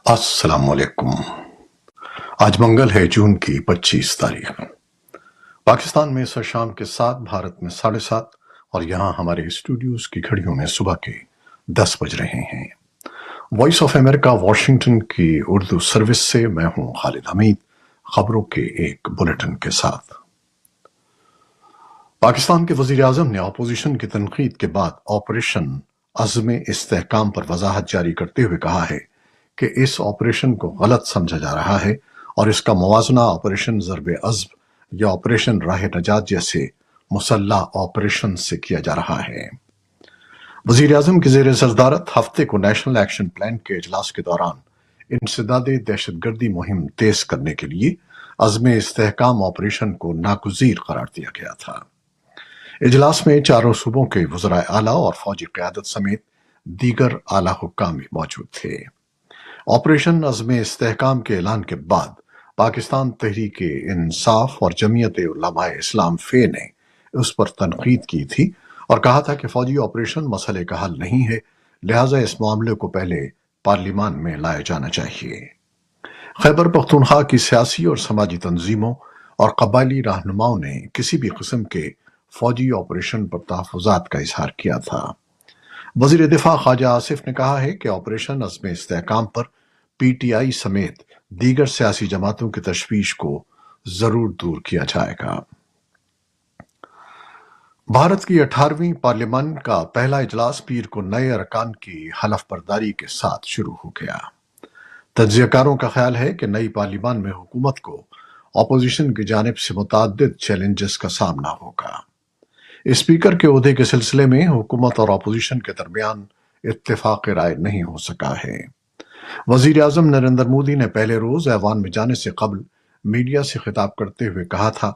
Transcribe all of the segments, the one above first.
السلام علیکم۔ آج منگل ہے، جون کی 25 تاریخ۔ پاکستان میں شام کے 7، بھارت میں 7:30 اور یہاں ہمارے اسٹوڈیوز کی گھڑیوں میں صبح کے 10 بج رہے ہیں۔ وائس آف امریکہ واشنگٹن کی اردو سروس سے میں ہوں خالد حمید، خبروں کے ایک بلیٹن کے ساتھ۔ پاکستان کے وزیر اعظم نے اپوزیشن کی تنقید کے بعد آپریشن عزم استحکام پر وضاحت جاری کرتے ہوئے کہا ہے کہ اس آپریشن کو غلط سمجھا جا رہا ہے اور اس کا موازنہ آپریشن ضرب عزم یا آپریشن راہ نجات جیسے مسلح آپریشن سے کیا جا رہا ہے۔ وزیر اعظم کی زیر صدارت ہفتے کو نیشنل ایکشن پلان کے اجلاس کے دوران انسداد دہشت گردی مہم تیز کرنے کے لیے عزم استحکام آپریشن کو ناگزیر قرار دیا گیا تھا۔ اجلاس میں چاروں صوبوں کے وزرائے اعلیٰ اور فوجی قیادت سمیت دیگر اعلیٰ حکام بھی موجود تھے۔ آپریشن عزم استحکام کے اعلان کے بعد پاکستان تحریک انصاف اور جمعیت علماء اسلام فے نے اس پر تنقید کی تھی اور کہا تھا کہ فوجی آپریشن مسئلے کا حل نہیں ہے، لہٰذا اس معاملے کو پہلے پارلیمان میں لایا جانا چاہیے۔ خیبر پختونخوا کی سیاسی اور سماجی تنظیموں اور قبائلی رہنماؤں نے کسی بھی قسم کے فوجی آپریشن پر تحفظات کا اظہار کیا تھا۔ وزیر دفاع خواجہ آصف نے کہا ہے کہ آپریشن عزم استحکام پر پی ٹی آئی سمیت دیگر سیاسی جماعتوں کی تشویش کو ضرور دور کیا جائے گا۔ بھارت کی 18ویں پارلیمان کا پہلا اجلاس پیر کو نئے ارکان کی حلف برداری کے ساتھ شروع ہو گیا۔ تجزیہ کاروں کا خیال ہے کہ نئی پارلیمان میں حکومت کو اپوزیشن کی جانب سے متعدد چیلنجز کا سامنا ہوگا۔ اسپیکر کے عہدے کے سلسلے میں حکومت اور اپوزیشن کے درمیان اتفاق رائے نہیں ہو سکا ہے۔ وزیر اعظم نریندر مودی نے پہلے روز ایوان میں جانے سے قبل میڈیا سے خطاب کرتے ہوئے کہا تھا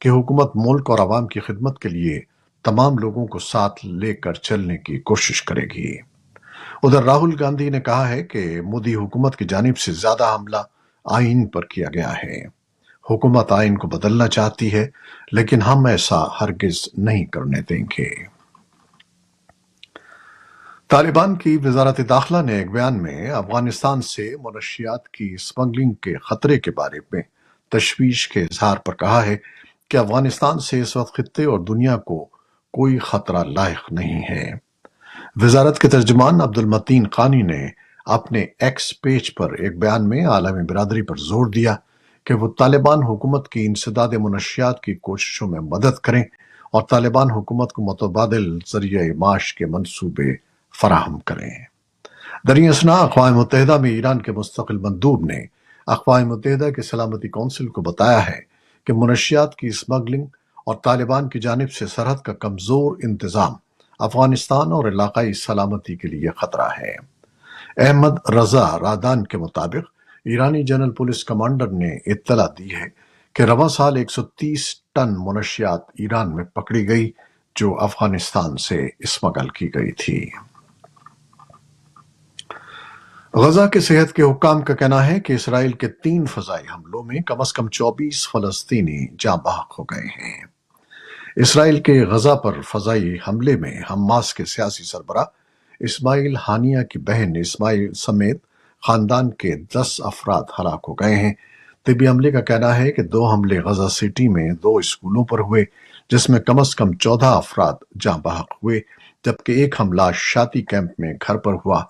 کہ حکومت ملک اور عوام کی خدمت کے لیے تمام لوگوں کو ساتھ لے کر چلنے کی کوشش کرے گی۔ ادھر راہل گاندھی نے کہا ہے کہ مودی حکومت کی جانب سے زیادہ حملہ آئین پر کیا گیا ہے۔ حکومت آئین کو بدلنا چاہتی ہے لیکن ہم ایسا ہرگز نہیں کرنے دیں گے۔ طالبان کی وزارت داخلہ نے ایک بیان میں افغانستان سے منشیات کی اسمگلنگ کے خطرے کے بارے میں تشویش کے اظہار پر کہا ہے کہ افغانستان سے اس وقت خطے اور دنیا کو کوئی خطرہ لاحق نہیں ہے۔ وزارت کے ترجمان عبدالمتین قانی نے اپنے ایکس پیج پر ایک بیان میں عالمی برادری پر زور دیا کہ وہ طالبان حکومت کی انسداد منشیات کی کوششوں میں مدد کریں اور طالبان حکومت کو متبادل ذریعہ معاش کے منصوبے فراہم کریں۔ دریں اثنا اقوام متحدہ میں ایران کے مستقل مندوب نے اقوام متحدہ کی سلامتی کونسل کو بتایا ہے کہ منشیات کی اسمگلنگ اور طالبان کی جانب سے سرحد کا کمزور انتظام افغانستان اور علاقائی سلامتی کے لیے خطرہ ہے۔ احمد رضا رادان کے مطابق ایرانی جنرل پولیس کمانڈر نے اطلاع دی ہے کہ رواں سال 130 ٹن منشیات ایران میں پکڑی گئی جو افغانستان سے اسمگل کی گئی تھی۔ غزہ کے صحت کے حکام کا کہنا ہے کہ اسرائیل کے 3 فضائی حملوں میں کم از کم 24 فلسطینی جاں بحق ہو گئے ہیں۔ اسرائیل کے غزہ پر فضائی حملے میں حماس کے سیاسی سربراہ اسماعیل ہانیہ کی بہن اسماعیل سمیت خاندان کے 10 افراد ہلاک ہو گئے ہیں۔ طبی عملے کا کہنا ہے کہ 2 حملے غزہ سٹی میں 2 اسکولوں پر ہوئے جس میں کم از کم 14 افراد جاں بحق ہوئے، جبکہ ایک حملہ شاطی کیمپ میں گھر پر ہوا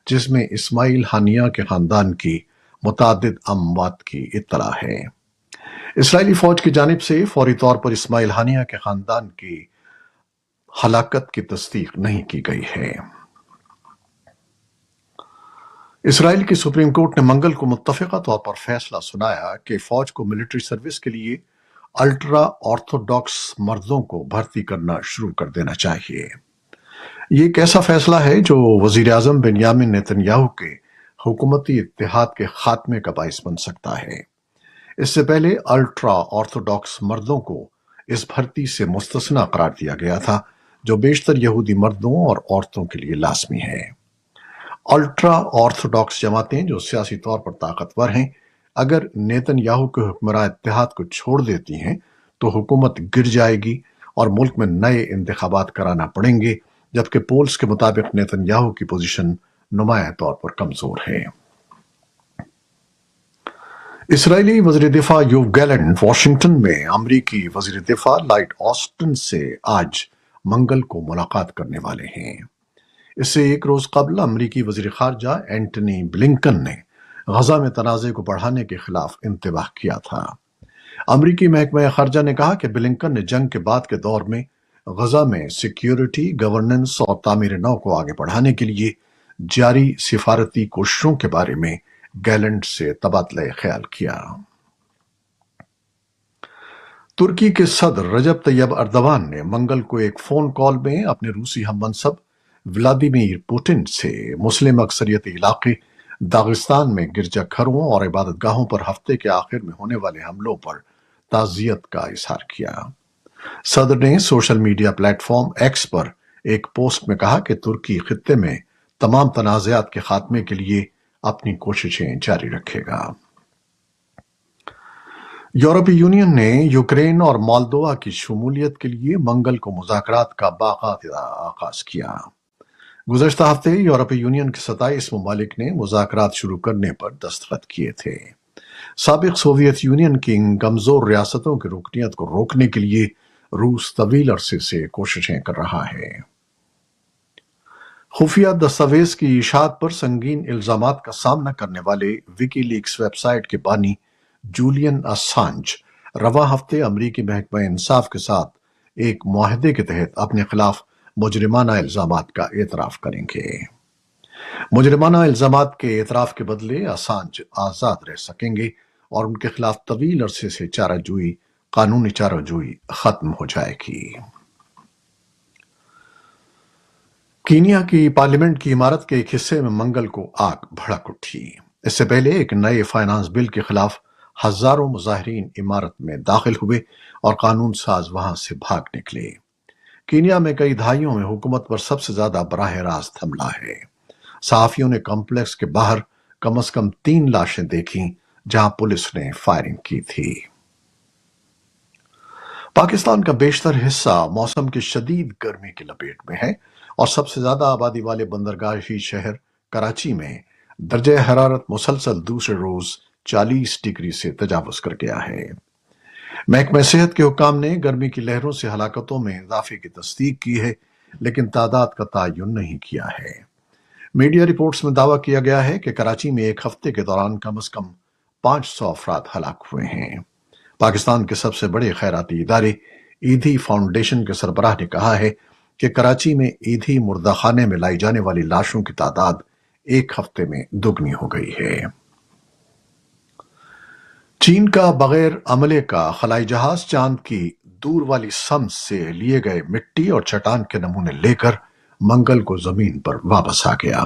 جس میں اسماعیل ہانیہ کے خاندان کی متعدد اموات کی اطلاع ہے۔ اسرائیلی فوج کی جانب سے فوری طور پر اسماعیل ہانیہ کے خاندان کی ہلاکت کی تصدیق نہیں کی گئی ہے۔ اسرائیل کی سپریم کورٹ نے منگل کو متفقہ طور پر فیصلہ سنایا کہ فوج کو ملٹری سروس کے لیے الٹرا آرتھوڈاکس مردوں کو بھرتی کرنا شروع کر دینا چاہیے۔ یہ ایک ایسا فیصلہ ہے جو وزیر اعظم بنیامین نیتن یاہو کے حکومتی اتحاد کے خاتمے کا باعث بن سکتا ہے۔ اس سے پہلے الٹرا آرتھوڈاکس مردوں کو اس بھرتی سے مستثنی قرار دیا گیا تھا جو بیشتر یہودی مردوں اور عورتوں کے لیے لازمی ہے۔ الٹرا آرتھوڈاکس جماعتیں جو سیاسی طور پر طاقتور ہیں اگر نیتن یاہو کے حکمراں اتحاد کو چھوڑ دیتی ہیں تو حکومت گر جائے گی اور ملک میں نئے انتخابات کرانا پڑیں گے، جبکہ پولز کے مطابق نیتن یاہو کی پوزیشن نمایاں طور پر کمزور ہے۔ इसराइली वज़ीर दिफा योव गैलेंट वाशिंगटन में अमरीकी वज़ीर दिफा लॉयड ऑस्टिन से आज मंगल को मुलाकात करने वाले हैं। इससे एक रोज कबल अमरीकी वज़ीर ख़ारजा एंटनी ब्लिंकन ने गजा में तनाज़े को बढ़ाने के खिलाफ इंतबाह किया था। अमरीकी महकमा ख़ारजा ने कहा कि ब्लिंकन ने जंग के बाद के दौर में गजा में सिक्योरिटी, गवर्नेंस और तामीर नौ को आगे बढ़ाने के लिए जारी सिफारती कोशिशों के बारे में गैलेंट से तबादला ख्याल किया। तुर्की के सदर रजब तैयब अर्दवान ने मंगल को एक फोन कॉल में अपने रूसी हममनसब व्लादिमीर पुतिन से मुस्लिम अक्सरियती इलाके दागिस्तान में गिरजाघरों और इबादतगाहों पर हफ्ते के आखिर में होने वाले हमलों पर ताज़ियत का इजहार किया। सदर ने सोशल मीडिया प्लेटफॉर्म एक्स पर एक पोस्ट में कहा कि तुर्की खित्ते में तमाम तनाज़ात के खात्मे के लिए अपनी कोशिशें जारी रखेगा। यूरोपीय यूनियन ने यूक्रेन और मोल्दोवा की शमूलियत के लिए मंगल को मुज़ाकरात का बाकायदा आगाज किया। गुज़श्ता हफ्ते यूरोपीय यूनियन के 27 ममालिक ने मुज़ाकरात शुरू करने पर दस्तखत किए थे। साबिक सोवियत यूनियन की इन कमजोर रियासतों की रुकनियत को रोकने के लिए रूस तवील अरसे से कोशिशें कर रहा है। खुफिया दस्तावेज की इशाअत पर संगीन इल्जामात का सामना करने वाले विकीलीक्स वेबसाइट के बानी जूलियन असांज रवा हफ्ते अमरीकी महकमा इंसाफ के साथ एक मुआहदे के तहत अपने खिलाफ मुजरिमाना इल्जामात का एतराफ करेंगे। मुजरिमाना इल्जामात के एतराफ के बदले असांज आजाद रह सकेंगे और उनके खिलाफ तवील अरसे से चाराजोई, कानूनी चाराजोई खत्म हो जाएगी। कीनिया की पार्लियामेंट की इमारत के एक हिस्से में मंगल को आग भड़क उठी। इससे पहले एक नए फाइनेंस बिल के खिलाफ हजारों मुजाहिरीन इमारत में दाखिल हुए और कानून साज वहां से भाग निकले। कीनिया में कई दहाइयों में हुकूमत पर सबसे ज्यादा बराह रास्त हमला है। सहाफियों ने कॉम्प्लेक्स के बाहर कम से कम 3 लाशें देखी जहां पुलिस ने फायरिंग की थी। पाकिस्तान का बेशतर हिस्सा मौसम की शदीद गर्मी की लपेट में है और सबसे ज्यादा आबादी वाले बंदरगाही शहर कराची में दर्जे हरारत मुसलसल दूसरे रोज 40 डिग्री से तजावुज कर गया है। महकमा सेहत के हुक्काम ने गर्मी की लहरों से हलाकतों में इजाफे की तस्दीक की है, लेकिन तादाद का तयन नहीं किया है। मीडिया रिपोर्ट्स में दावा किया गया है कि कराची में एक हफ्ते के दौरान कम से कम 500 अफराद हलाक हुए हैं। पाकिस्तान के सबसे बड़े खैराती इदारे ईदी फाउंडेशन के सरबराह ने कहा है कि कराची में ईदी मुर्दाखाने में लाई जाने वाली लाशों की तादाद एक हफ्ते में दुगनी हो गई है। चीन का बगैर अमले का खलाई जहाज चांद की दूर वाली सम से लिए गए मिट्टी और चट्टान के नमूने लेकर मंगल को जमीन पर वापस आ गया।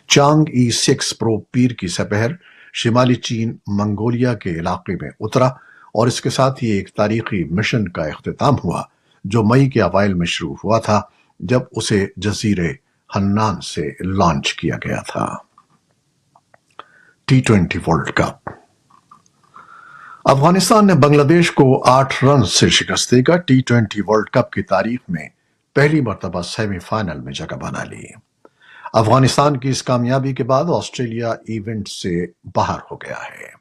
चांग E6 प्रोब पीर की सपहर शिमाली चीन मंगोलिया के इलाके में उतरा और इसके साथ ही एक तारीखी मिशन का इख्तिताम हुआ जो मई के अवाइल में शुरू हुआ था, जब उसे जजीरे हन्नान से लॉन्च किया गया था। T20 world cup. अफगानिस्तान ने बांग्लादेश को 8 रन से शिकस्त देकर T20 वर्ल्ड कप की तारीख में पहली मर्तबा सेमीफाइनल में जगह बना ली। अफगानिस्तान की इस कामयाबी के बाद ऑस्ट्रेलिया इवेंट से बाहर हो गया है।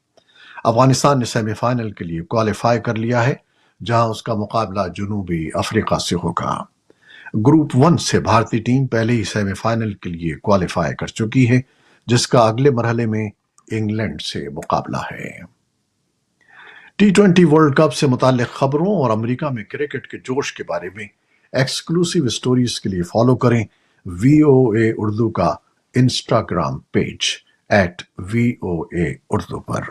अफगानिस्तान ने सेमीफाइनल के लिए क्वालिफाई कर लिया है, जहां उसका मुकाबला जनूबी अफ्रीका से होगा। ग्रुप 1 से भारतीय टीम पहले ही सेमीफाइनल के लिए क्वालिफाई कर चुकी है, जिसका अगले मरहले में इंग्लैंड से मुकाबला है। T20 वर्ल्ड कप से मुताल्लिक खबरों और अमेरिका में क्रिकेट के जोश के बारे में एक्सक्लूसिव स्टोरीज के लिए फॉलो करें VOA उर्दू का इंस्टाग्राम पेज @VOA उर्दू पर।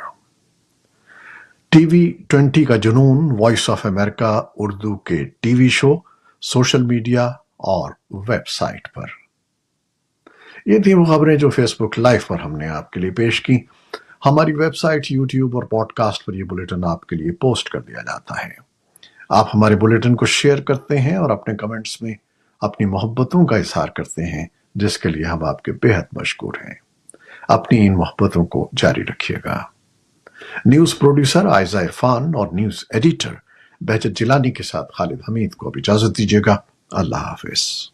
TV20 का जुनून वॉइस ऑफ अमेरिका उर्दू के टीवी शो, सोशल मीडिया और वेबसाइट पर। ये थी वो खबरें जो फेसबुक लाइव पर हमने आपके लिए पेश की। हमारी वेबसाइट, यूट्यूब और पॉडकास्ट पर ये बुलेटिन आपके लिए पोस्ट कर दिया जाता है। आप हमारे बुलेटिन को शेयर करते हैं और अपने कमेंट्स में अपनी मोहब्बतों का इजहार करते हैं, जिसके लिए हम आपके बेहद मशकूर हैं। अपनी इन मोहब्बतों को जारी रखिएगा। न्यूज प्रोड्यूसर आयजा इरफान और न्यूज एडिटर बहजत जिलानी के साथ खालिद हमीद को अब इजाजत दीजिएगा। अल्लाह हाफिज।